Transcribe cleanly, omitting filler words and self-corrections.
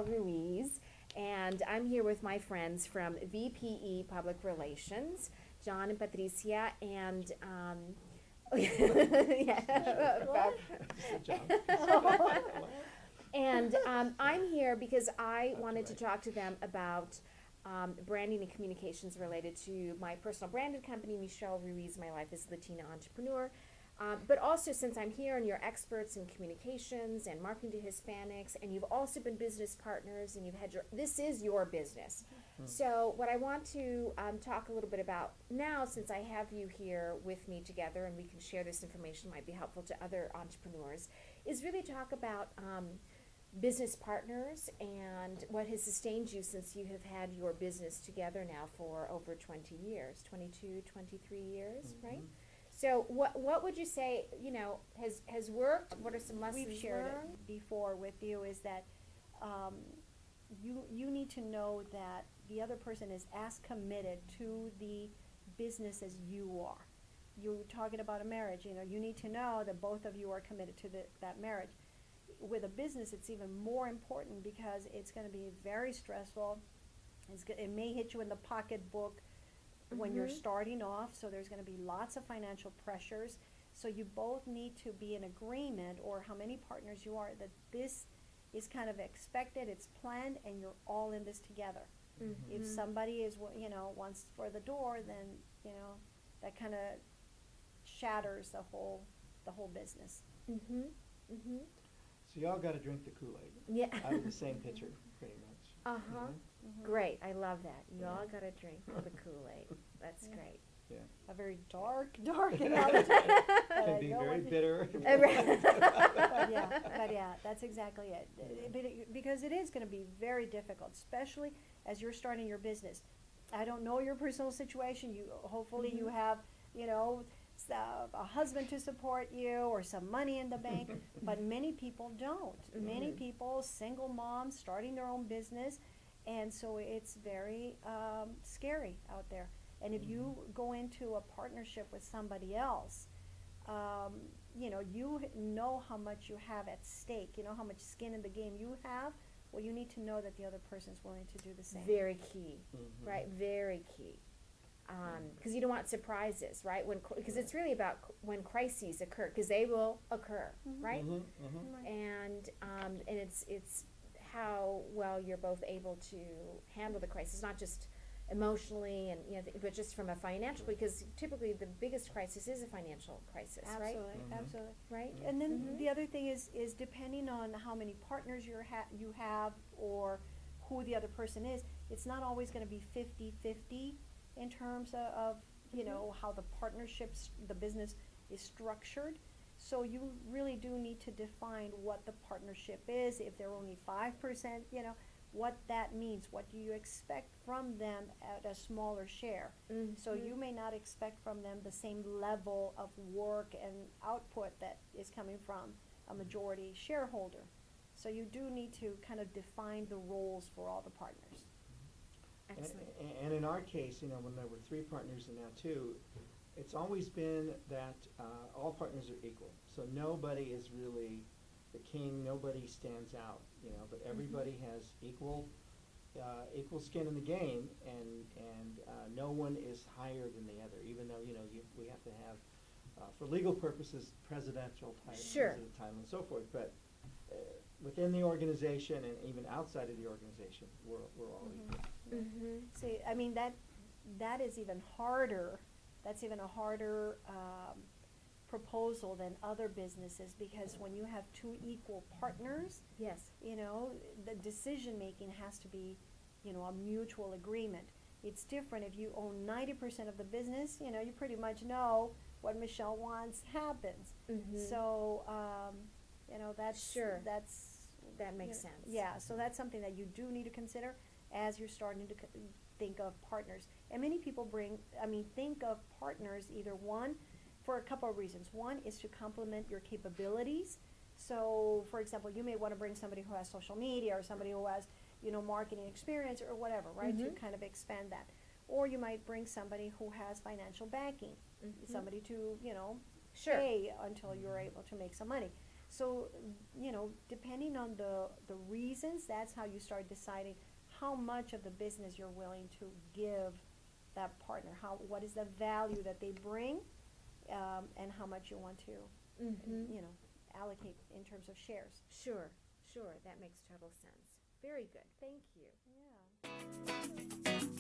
Michelle Ruiz, and I'm here with my friends from VPE Public Relations, John and Patricia, and yeah, about- and I'm here because I wanted to talk to them about branding and communications related to my personal branded company, Michelle Ruiz, My Life as Latina Entrepreneur. But also, since I'm here and you're experts in communications and marketing to Hispanics, and you've also been business partners, and you've had this is your business. So what I want to talk a little bit about now, since I have you here with me together, and we can share this information, might be helpful to other entrepreneurs, is really talk about business partners and what has sustained you since you have had your business together now for over 20 years, 22, 23 years, right? So what would you say, has worked? What are some lessons We've shared learned? it before with you is that you need to know that the other person is as committed to the business as you are. You're talking about a marriage, you need to know that both of you are committed to that marriage. With a business, it's even more important because it's going to be very stressful. It may hit you in the pocketbook when you're starting off, so there's going to be lots of financial pressures. So you both need to be in agreement, or how many partners you are, that this is kind of expected, it's planned, and you're all in this together. If somebody is, wants for the door, then, that kind of shatters the whole business. So y'all got to drink the Kool-Aid Yeah. out of the same pitcher, pretty much. Great. I love that. You all got to drink the Kool-Aid. That's great. Yeah. A very dark analogy. Can be very bitter. But yeah, that's exactly it. Because it is going to be very difficult, especially as you're starting your business. I don't know your personal situation. Hopefully you have, a husband to support you or some money in the bank, but many people don't. Many people, single moms, starting their own business, and so it's very scary out there. And if you go into a partnership with somebody else, you know how much you have at stake, how much skin in the game you have. Well, you need to know that the other person's willing to do the same. Very key, right? Very key. Because you don't want surprises, right? Because it's really about when crises occur, because they will occur, right? And it's how well you're both able to handle the crisis, not just emotionally and but just from a financial, because typically the biggest crisis is a financial crisis, right? Absolutely. Right. And then the other thing is depending on how many partners you have or who the other person is, it's not always going to be 50-50 in terms of how the partnerships, the business is structured. So you really do need to define what the partnership is. If they're only 5%, what that means. What do you expect from them at a smaller share? So you may not expect from them the same level of work and output that is coming from a majority shareholder. So you do need to kind of define the roles for all the partners. Excellent. And in our case, when there were 3 partners and now 2, it's always been that all partners are equal. So nobody is really the king, nobody stands out, but everybody has equal skin in the game, and no one is higher than the other, even though, we have to have, for legal purposes, presidential title, president title, and so forth, but within the organization and even outside of the organization, we're all equal. See, I mean, that is even harder. That's even a harder proposal than other businesses, because when you have 2 equal partners, Yes. the decision making has to be, a mutual agreement. It's different if you own 90% of the business. You pretty much know what Michelle wants happens. So, that's That makes sense. Yeah, so that's something that you do need to consider as you're starting to think of partners. And many people think of partners either for a couple of reasons. One is to complement your capabilities. So, for example, you may want to bring somebody who has social media or somebody who has, marketing experience or whatever, right, to kind of expand that. Or you might bring somebody who has financial backing, somebody to, pay until you're able to make some money. So, you know, depending on the reasons, that's how you start deciding how much of the business you're willing to give that partner, what is the value that they bring, and how much you want to, Mm-hmm. you know, allocate in terms of shares. Sure, sure, that makes total sense. Very good, thank you. Yeah.